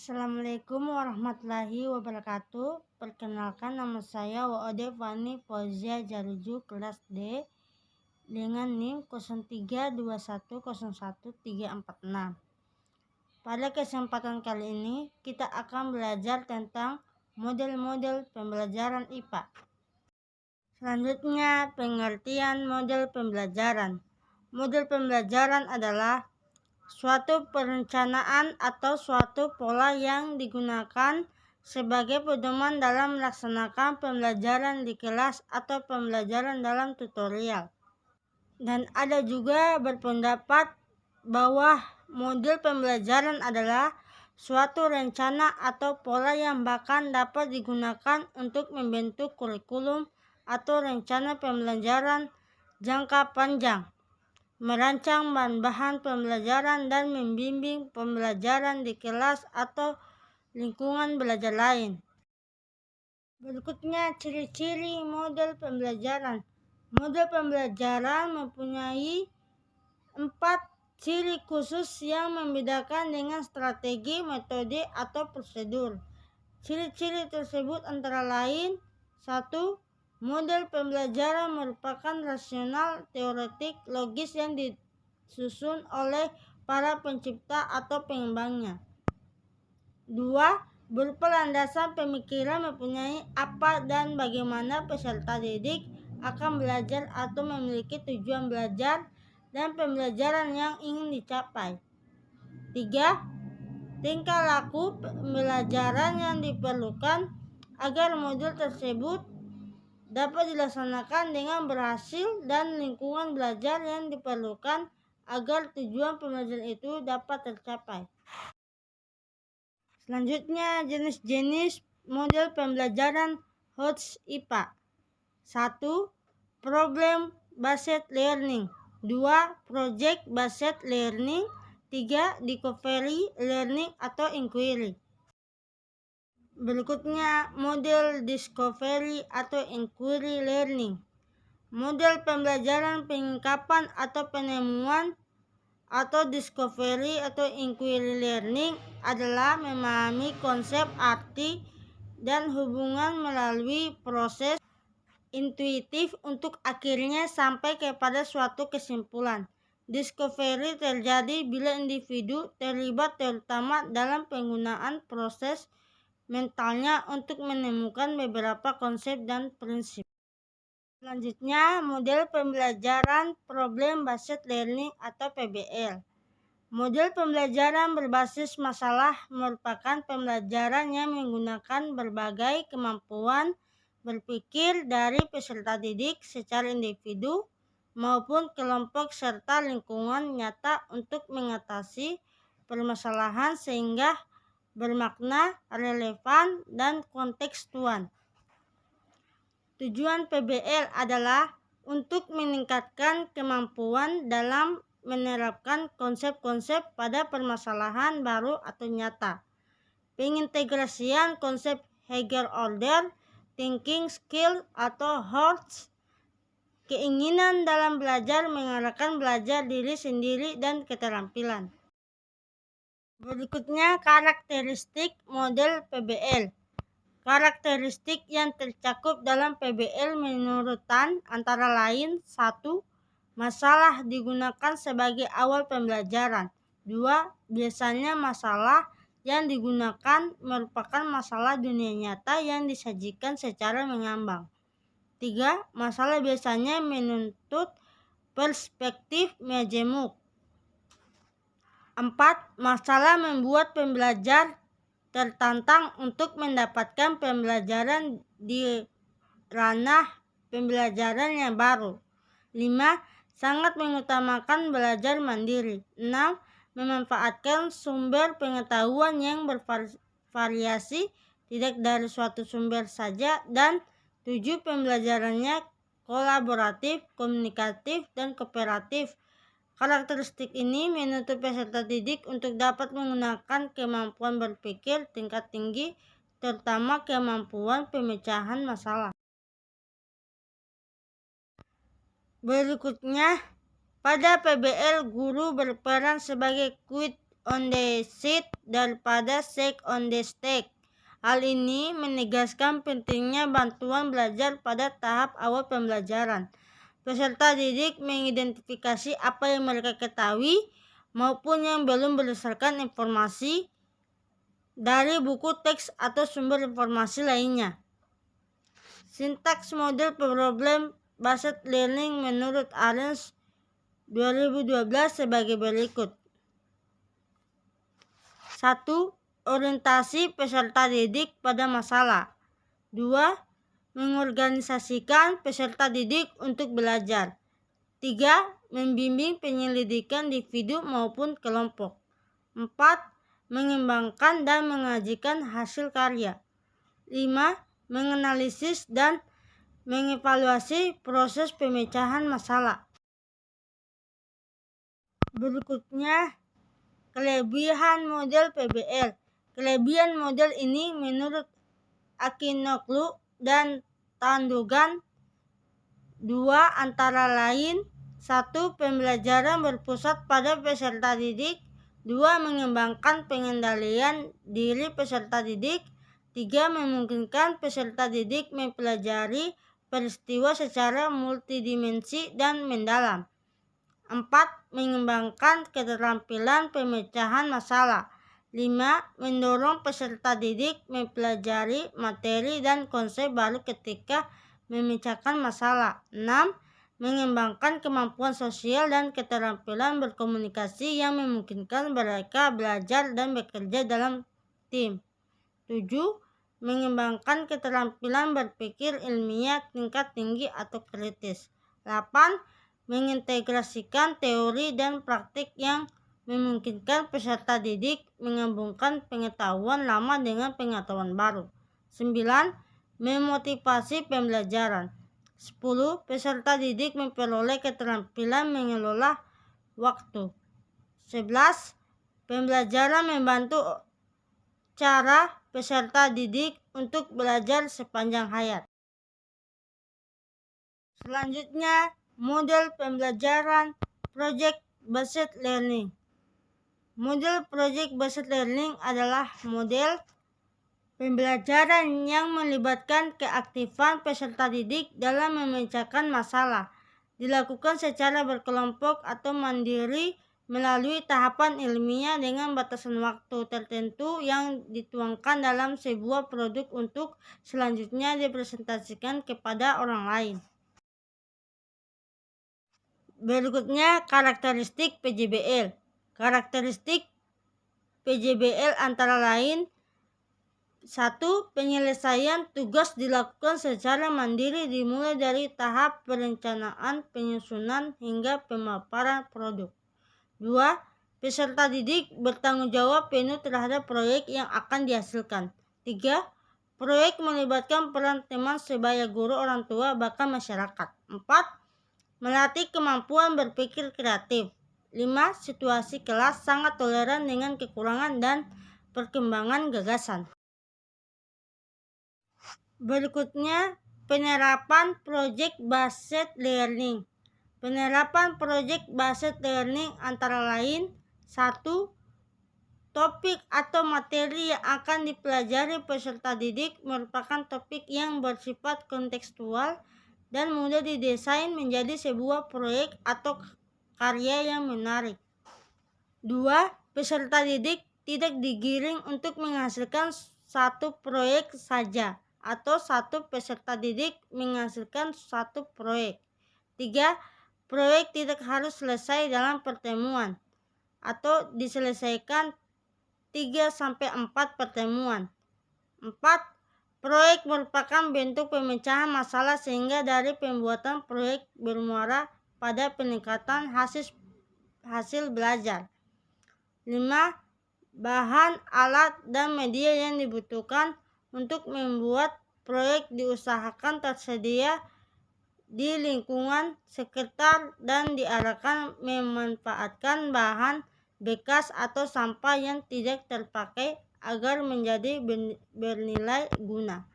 Assalamualaikum warahmatullahi wabarakatuh. Perkenalkan, nama saya Waode Fani Fauzia Jaruju, kelas D dengan NIM 0321011346. Pada kesempatan kali ini kita akan belajar tentang model-model pembelajaran IPA. Selanjutnya, pengertian model pembelajaran. Model pembelajaran adalah suatu perencanaan atau suatu pola yang digunakan sebagai pedoman dalam melaksanakan pembelajaran di kelas atau pembelajaran dalam tutorial. Dan ada juga berpendapat bahwa model pembelajaran adalah suatu rencana atau pola yang bahkan dapat digunakan untuk membentuk kurikulum atau rencana pembelajaran jangka panjang, merancang bahan-bahan pembelajaran dan membimbing pembelajaran di kelas atau lingkungan belajar lain. Berikutnya ciri-ciri model pembelajaran. Model pembelajaran mempunyai 4 ciri khusus yang membedakan dengan strategi, metode, atau prosedur. Ciri-ciri tersebut antara lain: 1. Model pembelajaran merupakan rasional, teoretik, logis yang disusun oleh para pencipta atau pengembangnya. 2. Berupa landasan pemikiran mempunyai apa dan bagaimana peserta didik akan belajar atau memiliki tujuan belajar dan pembelajaran yang ingin dicapai. 3. Tingkah laku pembelajaran yang diperlukan agar modul tersebut dapat dilaksanakan dengan berhasil dan lingkungan belajar yang diperlukan agar tujuan pembelajaran itu dapat tercapai. Selanjutnya, jenis-jenis model pembelajaran HOTS IPA. 1. Problem Based Learning. 2. Project Based Learning. 3. Discovery Learning atau Inquiry. Berikutnya, model Discovery atau Inquiry Learning. Model pembelajaran pengungkapan atau penemuan atau Discovery atau Inquiry Learning adalah memahami konsep, arti, dan hubungan melalui proses intuitif untuk akhirnya sampai kepada suatu kesimpulan. Discovery terjadi bila individu terlibat terutama dalam penggunaan proses mentalnya untuk menemukan beberapa konsep dan prinsip. Selanjutnya, model pembelajaran Problem Based Learning atau PBL. Model pembelajaran berbasis masalah merupakan pembelajaran yang menggunakan berbagai kemampuan berpikir dari peserta didik secara individu maupun kelompok serta lingkungan nyata untuk mengatasi permasalahan sehingga bermakna, relevan, dan kontekstual. Tujuan PBL adalah untuk meningkatkan kemampuan dalam menerapkan konsep-konsep pada permasalahan baru atau nyata. Pengintegrasian konsep higher order thinking skill atau HORTS. Keinginan dalam belajar mengarahkan belajar diri sendiri dan keterampilan. Berikutnya, karakteristik model PBL. Karakteristik yang tercakup dalam PBL menurut Tan antara lain: 1. Masalah digunakan sebagai awal pembelajaran. 2. Biasanya masalah yang digunakan merupakan masalah dunia nyata yang disajikan secara mengambang. 3. Masalah biasanya menuntut perspektif majemuk. 4. Masalah membuat pembelajar tertantang untuk mendapatkan pembelajaran di ranah pembelajaran yang baru. 5. Sangat mengutamakan belajar mandiri. 6. Memanfaatkan sumber pengetahuan yang bervariasi, tidak dari suatu sumber saja. Dan 7. Pembelajarannya kolaboratif, komunikatif, dan kooperatif. Karakteristik ini menuntut peserta didik untuk dapat menggunakan kemampuan berpikir tingkat tinggi, terutama kemampuan pemecahan masalah. Berikutnya, pada PBL guru berperan sebagai on the seat daripada shake on the stick. Hal ini menegaskan pentingnya bantuan belajar pada tahap awal pembelajaran. Peserta didik mengidentifikasi apa yang mereka ketahui maupun yang belum berdasarkan informasi dari buku teks atau sumber informasi lainnya. Sintaks model problem based learning menurut Arens 2012 sebagai berikut. 1. Orientasi peserta didik pada masalah. 2. Mengorganisasikan peserta didik untuk belajar. 3. Membimbing penyelidikan individu maupun kelompok. 4. Mengembangkan dan mengajikan hasil karya. 5. Menganalisis dan mengevaluasi proses pemecahan masalah. Berikutnya, kelebihan model PBL. Kelebihan model ini menurut Akinoglu dan Tandugan 2 antara lain: 1. Pembelajaran berpusat pada peserta didik. 2. Mengembangkan pengendalian diri peserta didik. 3. Memungkinkan peserta didik mempelajari peristiwa secara multidimensi dan mendalam. 4. Mengembangkan keterampilan pemecahan masalah. 5. Mendorong peserta didik mempelajari materi dan konsep baru ketika memecahkan masalah. 6. Mengembangkan kemampuan sosial dan keterampilan berkomunikasi yang memungkinkan mereka belajar dan bekerja dalam tim. 7. Mengembangkan keterampilan berpikir ilmiah tingkat tinggi atau kritis. 8. Mengintegrasikan teori dan praktik yang memungkinkan peserta didik menggabungkan pengetahuan lama dengan pengetahuan baru. 9. Memotivasi pembelajaran. 10. Peserta didik memperoleh keterampilan mengelola waktu. 11. Pembelajaran membantu cara peserta didik untuk belajar sepanjang hayat. Selanjutnya, model pembelajaran Project Based Learning. Model Project Based Learning adalah model pembelajaran yang melibatkan keaktifan peserta didik dalam memecahkan masalah. Dilakukan secara berkelompok atau mandiri melalui tahapan ilmiah dengan batasan waktu tertentu yang dituangkan dalam sebuah produk untuk selanjutnya dipresentasikan kepada orang lain. Berikutnya, karakteristik PJBL. Karakteristik PJBL antara lain: 1. Penyelesaian tugas dilakukan secara mandiri dimulai dari tahap perencanaan, penyusunan, hingga pemaparan produk. 2. Peserta didik bertanggung jawab penuh terhadap proyek yang akan dihasilkan. 3. Proyek melibatkan peran teman sebaya, guru, orang tua, bahkan masyarakat. 4. Melatih kemampuan berpikir kreatif. 5. Situasi kelas sangat toleran dengan kekurangan dan perkembangan gagasan. Berikutnya, penerapan Project Based Learning. Penerapan Project Based Learning antara lain: 1. Topik atau materi yang akan dipelajari peserta didik merupakan topik yang bersifat kontekstual dan mudah didesain menjadi sebuah proyek atau karya yang menarik. 2. Peserta didik tidak digiring untuk menghasilkan satu proyek saja atau satu peserta didik menghasilkan satu proyek. 3. Proyek tidak harus selesai dalam pertemuan atau diselesaikan 3-4 pertemuan. 4. Proyek merupakan bentuk pemecahan masalah sehingga dari pembuatan proyek bermuara pada peningkatan hasil belajar. 5. Bahan, alat, dan media yang dibutuhkan untuk membuat proyek diusahakan tersedia di lingkungan sekitar dan diarahkan memanfaatkan bahan bekas atau sampah yang tidak terpakai agar menjadi bernilai guna.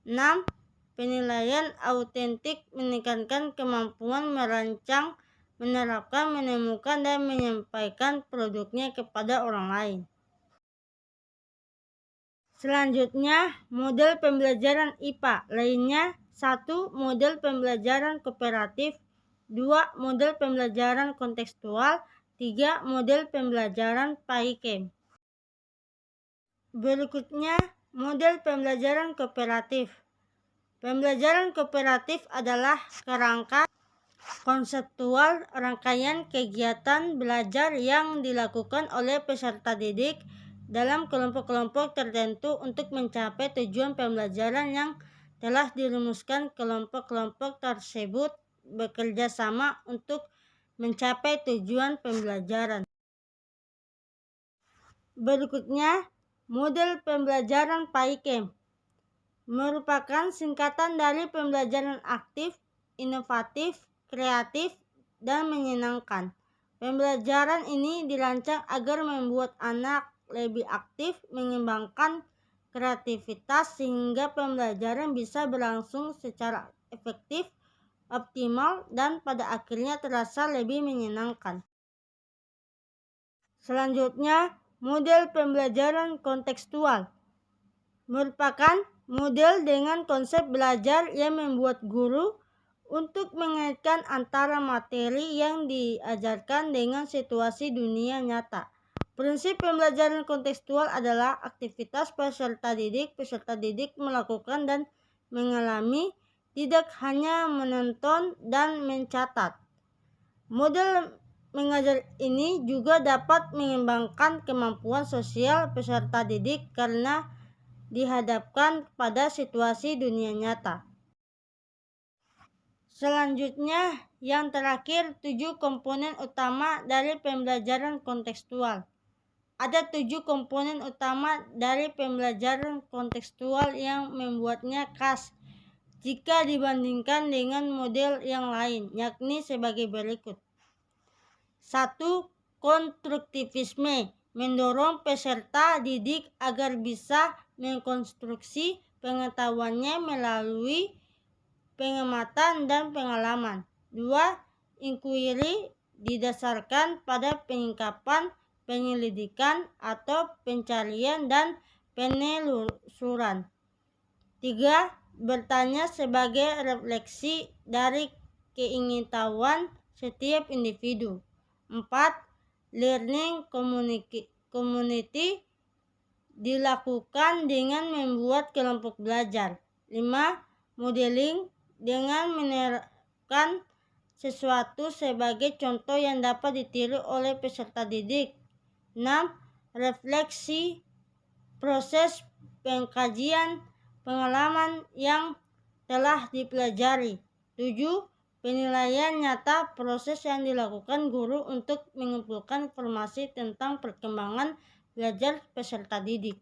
6. Penilaian autentik menekankan kemampuan merancang menerapkan, menemukan, dan menyampaikan produknya kepada orang lain. Selanjutnya, model pembelajaran IPA lainnya. 1. Model pembelajaran kooperatif. 2. Model pembelajaran kontekstual. 3. Model pembelajaran PAIKEM. Berikutnya, model pembelajaran kooperatif. Pembelajaran kooperatif adalah kerangka konseptual rangkaian kegiatan belajar yang dilakukan oleh peserta didik dalam kelompok-kelompok tertentu untuk mencapai tujuan pembelajaran yang telah dirumuskan. Kelompok-kelompok tersebut bekerja sama untuk mencapai tujuan pembelajaran. Berikutnya, model pembelajaran PAIKEM merupakan singkatan dari pembelajaran aktif, inovatif, kreatif, dan menyenangkan. Pembelajaran ini dirancang agar membuat anak lebih aktif, mengembangkan kreativitas sehingga pembelajaran bisa berlangsung secara efektif, optimal, dan pada akhirnya terasa lebih menyenangkan. Selanjutnya, model pembelajaran kontekstual merupakan model dengan konsep belajar yang membuat guru untuk mengaitkan antara materi yang diajarkan dengan situasi dunia nyata. Prinsip pembelajaran kontekstual adalah aktivitas peserta didik melakukan dan mengalami, tidak hanya menonton dan mencatat. Model mengajar ini juga dapat mengembangkan kemampuan sosial peserta didik karena dihadapkan pada situasi dunia nyata. Selanjutnya, yang terakhir, 7 komponen utama dari pembelajaran kontekstual. Ada 7 komponen utama dari pembelajaran kontekstual yang membuatnya khas jika dibandingkan dengan model yang lain, yakni sebagai berikut. 1. Konstruktivisme mendorong peserta didik agar bisa mengkonstruksi pengetahuannya melalui pengamatan dan pengalaman. 2. Inquiry didasarkan pada penyingkapan, penyelidikan, atau pencarian dan penelusuran. 3. Bertanya sebagai refleksi dari keingintahuan setiap individu. 4. Learning community dilakukan dengan membuat kelompok belajar. 5. Modeling dengan menerapkan sesuatu sebagai contoh yang dapat ditiru oleh peserta didik. 6. Refleksi proses pengkajian pengalaman yang telah dipelajari. 7. Penilaian nyata proses yang dilakukan guru untuk mengumpulkan informasi tentang perkembangan belajar peserta didik.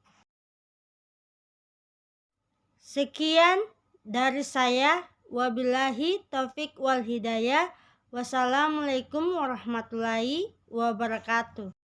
Sekian dari saya. Wabillahi taufik wal hidayah. Wassalamualaikum warahmatullahi wabarakatuh.